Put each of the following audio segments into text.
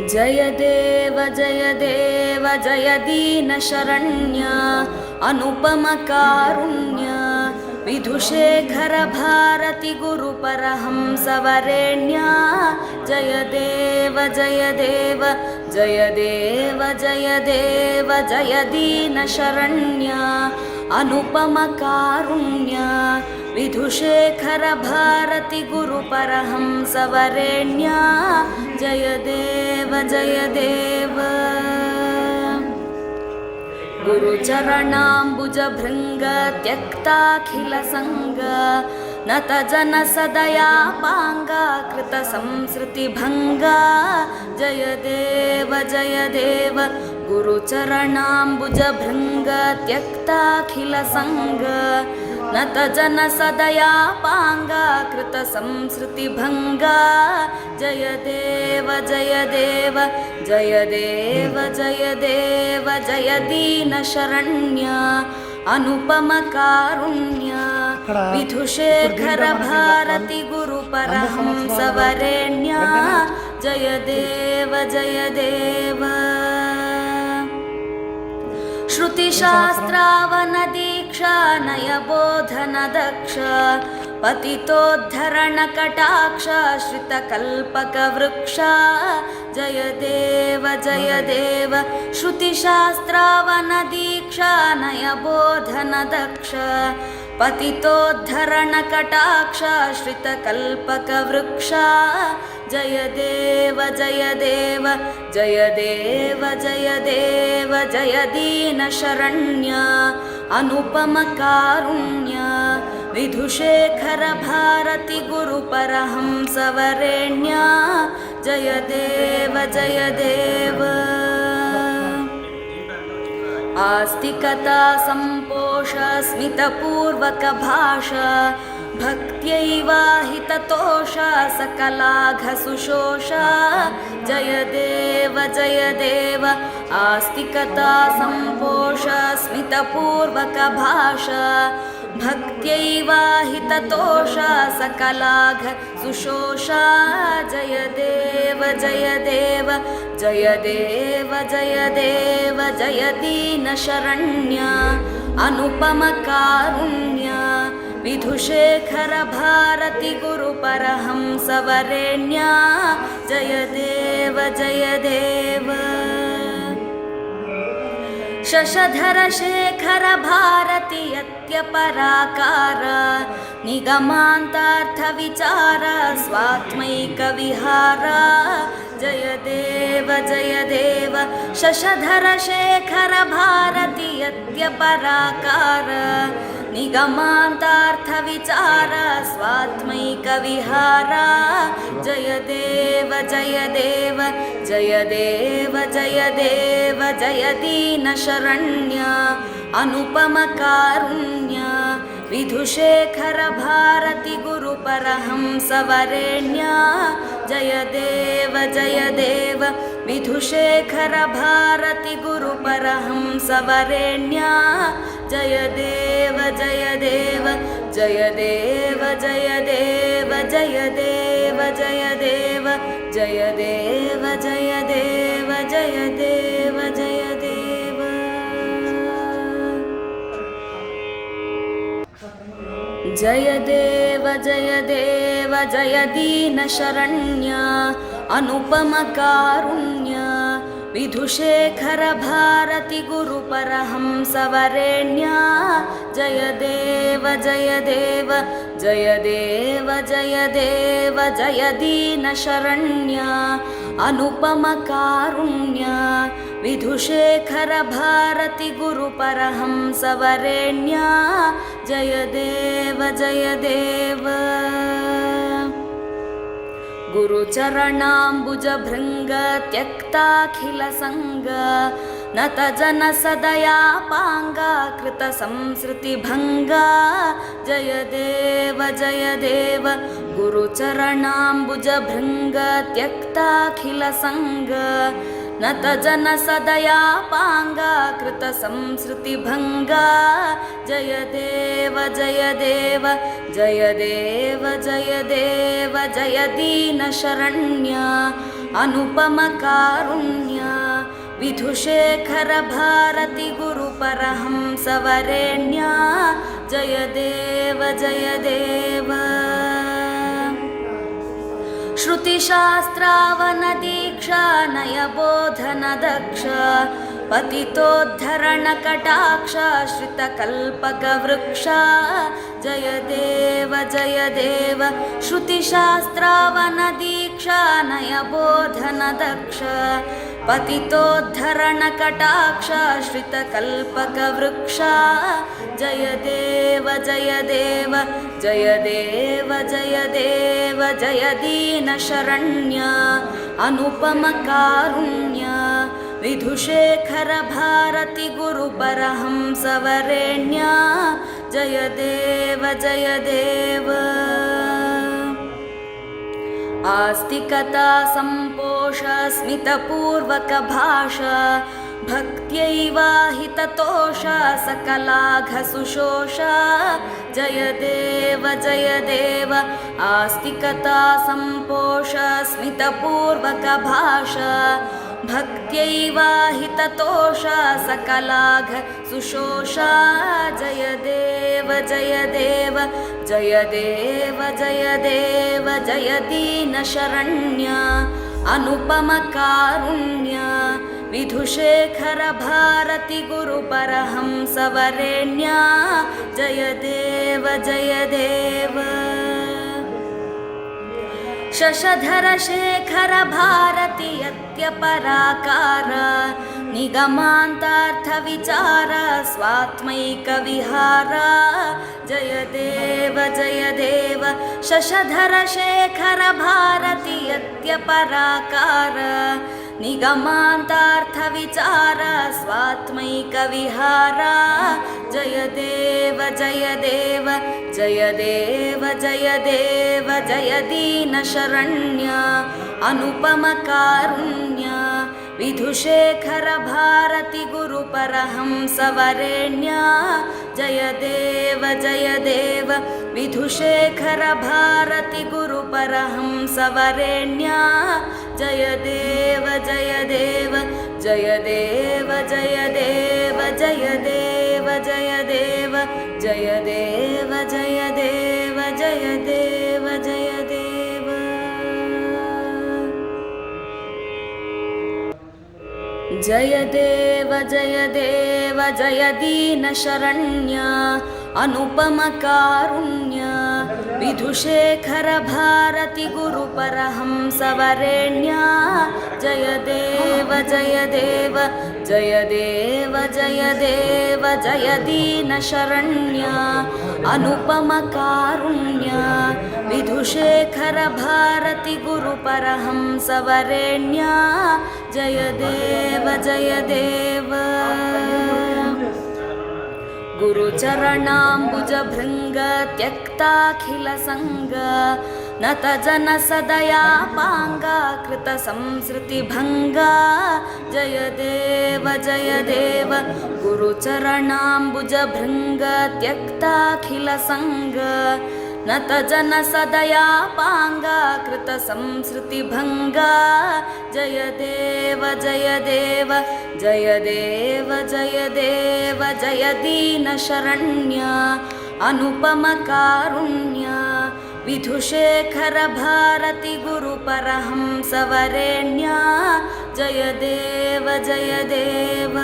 जय देव जय दीनशरण्य अनुपम कारुण्य विधुशेखर भारती गुरुपरहंस वरेण्य जय देव जय दीनशरण्य अनुपम कारुण्य विधुशेखर भारती गुरुपरहंस वरेण्य जय देव गुरुचरणाम्बुज भृंग त्यक्ताखिल संग नत जन सदयापांगा कृत संसृति भंगा जय देव गुरुचरणाम्बुज भृंग त्यक्ताखिल संग नत जन सदयापांगा कृत संसृति भंगा जय देव जय दीनशरण्य अनुपम कारुण्य विधुशेखर भारती गुरुपरहंस वरेण्य जय देव श्रुतिशास्त्रावन दीक्षा नय बोधन दक्ष पतितोद्धरण कटाक्ष श्रित कल्पक वृक्ष जय देव श्रुतिशास्त्रावन दीक्षा नय बोधन दक्ष पतितोद्धरण कटाक्ष श्रित कल्पक वृक्ष जय देव जय दीनशरण्य अनुपम कारुण्य विधुशेखर भारती गुरुपरहंस वरेण्य जय देव आस्तिकता संपोष स्मितपूर्वक भाषा भक्त्यैवाहिततोष सकलाघ सुशोष जय देव आस्तिकता संपोष स्मितपूर्वक भाषा भक्त्यैवाहिततोष सकलाघ सुशोष जय देव जय दीनशरण्य अनुपम कारुण्य विधुशेखर भारती गुरुपरहंस वरेण्य जय देव शशधर शेखर भारती अत्यपराकार निगमान्तार्थ विचार स्वात्मैक विहार जय देव शशधर शेखर भारती अत्यपराकार निगमान्तार्थ विचार स्वात्मैक विहार जय देव जय दीनशरण्य अनुपम कारुण्य विधुशेखर भारती गुरुपरहंस वरेण्य जय देव विधुशेखर भारती गुरुपरहंस वरेण्य जय देव जय देव जय दीनशरण्य अनुपम कारुण्य विधुशेखर भारती गुरुपरहंस वरेण्य जय देव जय दीनशरण्य अनुपम कारुण्य विधुशेखर भारती गुरुपरहंस वरेण्य जय देव गुरुचरणाम्बुज भृंग त्यक्ताखिल संग नत जन सदयापांगा कृत संसृति भंगा जय देव गुरुचरणाम्बुज भृंग त्यक्ताखिल संग नत जन सदयापांगा कृत संसृति भंगा जय देव जय दीनशरण्य अनुपमकारुण्य विधुशेखर भारती गुरुपरहंसवरेण्या जय देव जय देव। श्रुतिशास्त्रावनदीक्षा नयबोधनदक्ष पतितोद्धरणकटाक्ष श्रितकल्पकवृक्ष जय देव जय देव। श्रुतिशास्त्रावनदीक्षा नयबोधनदक्ष पतितोद्धरणकटाक्ष श्रितकल्पकवृक्ष जय देव जय देव जय देव जय देव। जय दीनशरण्य अनुपमकारुण्य विधुशेखर भारती गुरुपरहंसवरेण्या जय देव जय देव। आस्तिकता सम्पोष स्मितपूर्वक भाषा भक्त्यैवाहिततोष सकलाघ सुशोष जय देव जय देव। आस्तिकता सम्पोष स्मितपूर्वक भाषा भक्त्यैवाहिततोष सकलाघ सुशोष जय देव जय देव जय देव जय देव। जय दीनशरण्य अनुपमकारुण्य विधुशेखर भारती गुरुपरहंसवरेण्या जय देव जय देव। शशधर शेखर भारती यत्यपराकार निगमान्तार्थविचार स्वात्मैकविहार जय देव जय देव। शशधर शेखर भारती यत्यपराकार निगमान्तार्थविचार स्वात्मैकविहार जय देव जय देव जय देव जय देव। जय दीनशरण्य अनुपमकारुण्य विधुशेखर भारती गुरुपरहंसवरेण्या जय देव जय देव। विधुशेखर भारती गुरुपरहंसवरेण्या जय देव जय देव जय देव जय देव। जय देव जय देव जय देव जय देव जय देव जय देव। जय देव जय देव जय दीनशरण्य अनुपमकारुण्य विधुशेखर भारती गुरुपरहंसवरेण्या जय देव जय देव जय देव जय देव। जय दीनशरण्य अनुपमकारुण्य विधुशेखर भारती गुरुपरहंसवरेण्या जय देव जय देव। गुरुचरणाम्बुजभृङ्ग त्यक्ताखिलसङ्ग नतजनसदयापाङ्गा कृतसंसृतिभङ्गा जय देव जय देव। गुरुचरणाम्बुजभृङ्ग त्यक्ताखिलसङ्ग नतजनसदयापाङ्गा कृतसंसृतिभङ्गा जय देव जय देव जय देव जय देव। जय दीनशरण्य अनुपमकारुण्य विधुशेखर भारती गुरुपरहंसवरेण्या जय देव जय देव।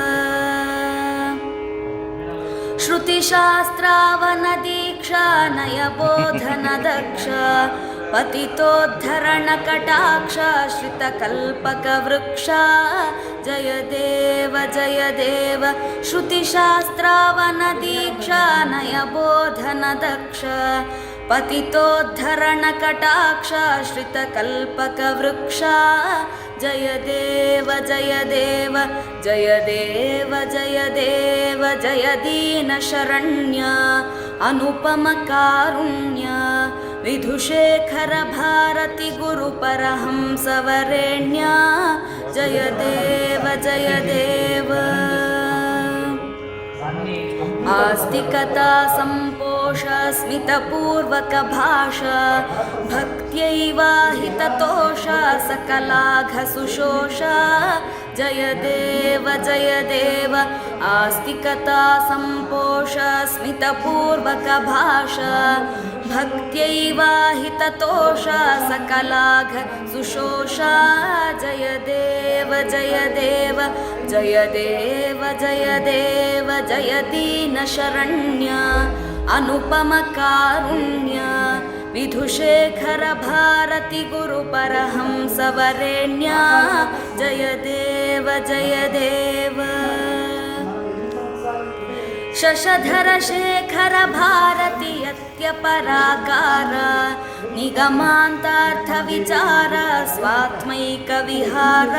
श्रुतिशास्त्रावनदीक्षा नयबोधनदक्ष पतितोद्धरणकटाक्ष श्रितकल्पकवृक्ष जय देव जय देव। श्रुतिशास्त्रावनदीक्षा नयबोधनदक्ष पतितोद्धरणकटाक्ष श्रितकल्पकवृक्ष जय देव जय देव जय देव जय देव। जय दीनशरण्य अनुपमकारुण्य विधुशेखर भारती गुरुपरहंसवरेण्या जय देव जय देव। आस्तिकता सम्पोष स्मितपूर्वकभाषा भक्त्यैवाहिततोषा सकलाघसुषोषा जय देव आस्तिकता सम्पोष स्मितपूर्वकभाषा भक्त्यैवाहिततोषा सकलाघसुषोषा जय देव जय दीनशरण्य अनुपमकारुण्य विधुशेखर भारती गुरुपरहंसवरेण्या जय देव शशधर शेखर भारती यत्यपराकार निगमान्तार्थ विचार स्वात्मैक विहार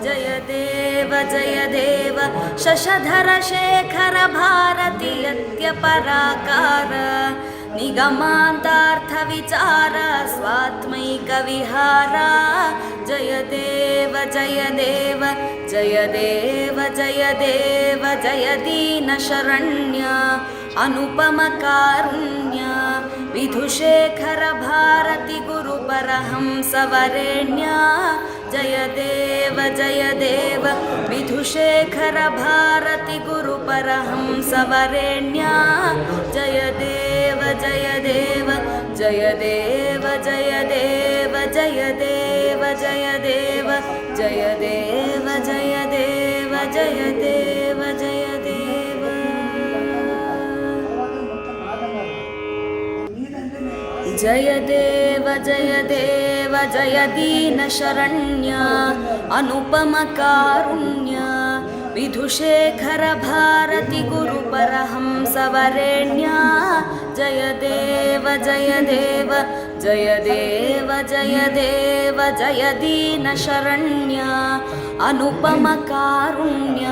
जय देव शशधर शेखर भारती यत्यपराकार निगमान्तार्थ विचार स्वात्मैक विहार जय देव जय दीनशरण्य अनुपमकारुण्य विधुशेखर भारती गुरुपरहंसवरेण्या जय देव विधुशेखर भारती गुरुपरहंसवरेण्या जय देव जय देव जय दीनशरण्य अनुपमकारुण्य विधुशेखर भारती गुरुपरहंसवरेण्या जय देव जय दीनशरण्य अनुपमकारुण्य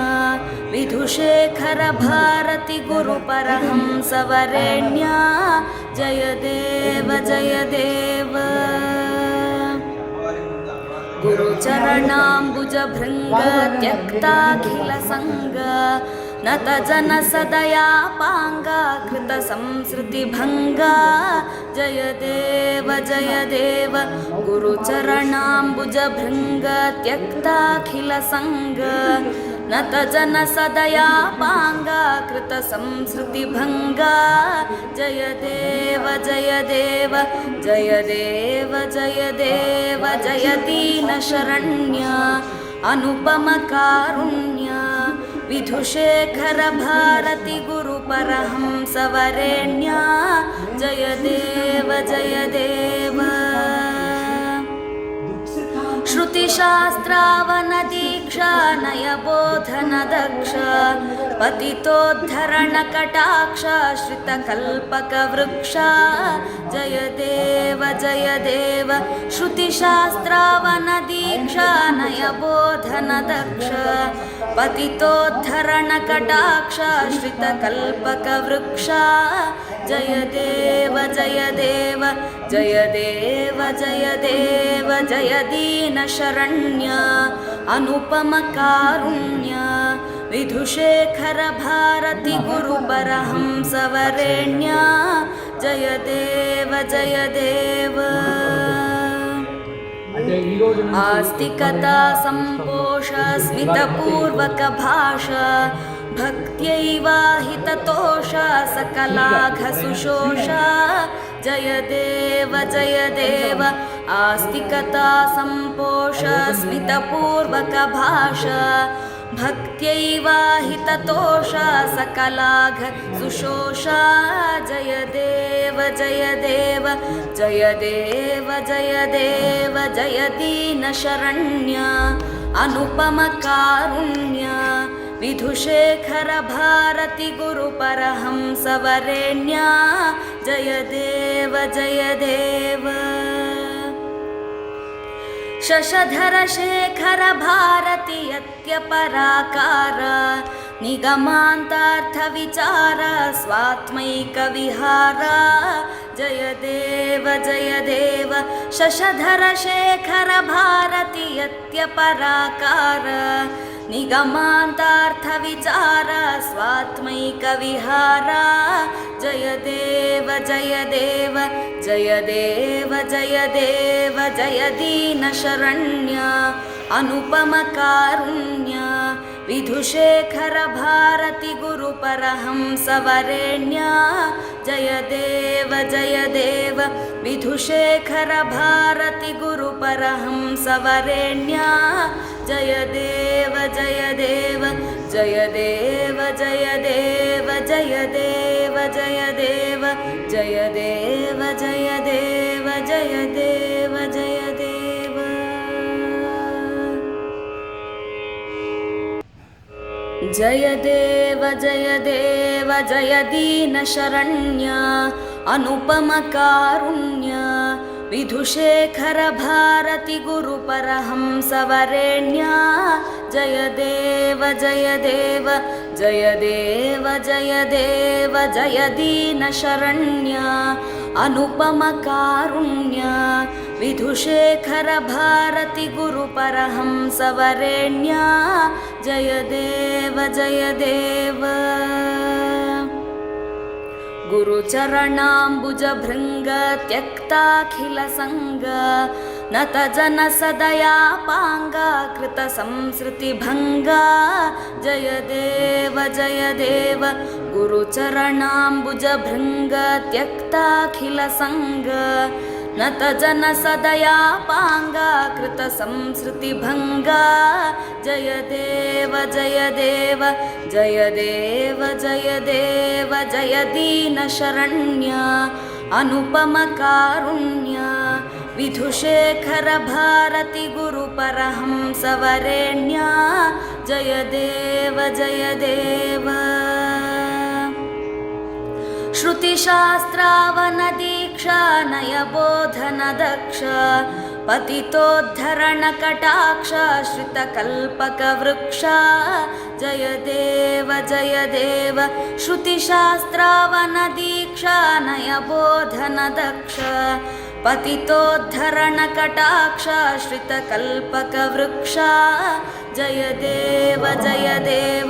विधुशेखर भारती गुरुपरहंसवरेण्या जय देव गुरुचरणाम्बुजभृङ्ग त्यक्ताखिलसङ्ग नतजनसदयापाङ्गा कृतसंसृतिभङ्गा जय देव गुरुचरणाम्बुजभृङ्ग त्यक्ताखिलसङ्ग नतजनसदयापाङ्गा कृतसंसृतिभङ्गा जय देव जय दीनशरण्य अनुपमकारुण्य विधुशेखर भारती गुरुपरहंसवरेण्या जय देव श्रुतिशास्त्रावनदीक्षा नयबोधनदक्ष पतितोद्धरणकटाक्ष श्रितकल्पकवृक्षा जय देव श्रुतिशास्त्रावनदीक्षा नयबोधनदक्ष पतितोद्धरणकटाक्ष श्रितकल्पकवृक्षा जय देव जय दीनशरण्य अनुपमकारुण्य विधुशेखर भारती गुरुपरहंसवरेण्या जय देव आस्तिकता सम्पोष स्मितपूर्वकभाषा भक्त्यैवाहिततोषा सकलाघसुषोषा जय देव आस्तिकता सम्पोष स्मितपूर्वकभाषा भक्त्यैवाहिततोषा सकलाघसुषोषा जय देव जय दीनशरण्य अनुपमकारुण्य विधुशेखर भारती गुरुपरहंसवरेण्या जय देव शशधर शेखर भारती यत्यपराकार निगमान्तार्थ विचार स्वात्मैक विहार जय देव शशधर शेखर भारती यत्यपराकार निगमान्तार्थविचार स्वात्मैकविहारा जय देव जय देव जय देव जय देव जय दीनशरण्य अनुपमकारुण्य विधुशेखर भारती गुरुपरहंसवरेण्य जय देव विधुशेखर भारती गुरुपरहंसवरेण्य जय देव जय देव जय देव जय देव जय देव जय देव जय देव जय देव जय देव जय देव जय देव जय देव जय दीनशरण्य अनुपमकारुण्य विधुशेखर भारती गुरुपरहंसवरेण्य जय देव जय देव जय देव जय देव जय दीनशरण्य अनुपमकारुण्य विधुशेखर भारती गुरुपरहंसवरेण्य जय देव जय देव गुरुचरणाम्बुजभृङ्ग त्यक्ताखिलसङ्ग नतजनसदयापाङ्गा कृतसंसृतिभङ्गा जय देव गुरुचरणाम्बुजभृङ्ग त्यक्ताखिलसङ्ग नतजनसदयापाङ्गा कृतसंसृतिभङ्गा जय देव जय देव जय देव जय देव जय दीनशरण्य अनुपमकारुण्य विधुशेखर भारती गुरुपरहंसवरेण्य जय देव जय देव श्रुतिशास्त्रावनदीक्षा नयबोधनदक्ष पतितोद्धरणकटाक्ष श्रितकल्पकवृक्ष जय देव श्रुतिशास्त्रावनदीक्षा नयबोधनदक्ष पतितोद्धरणकटाक्ष श्रितकल्पकवृक्ष जय देव जय देव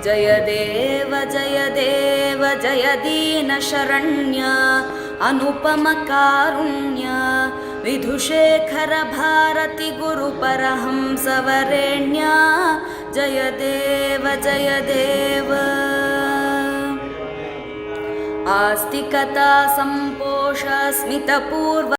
जय देव जय देव जय दीनशरण्य अनुपमकारुण्य विधुशेखर भारती गुरुपरहंसवरेण्य जय देव आस्तिकता सम्पोष स्मितपूर्व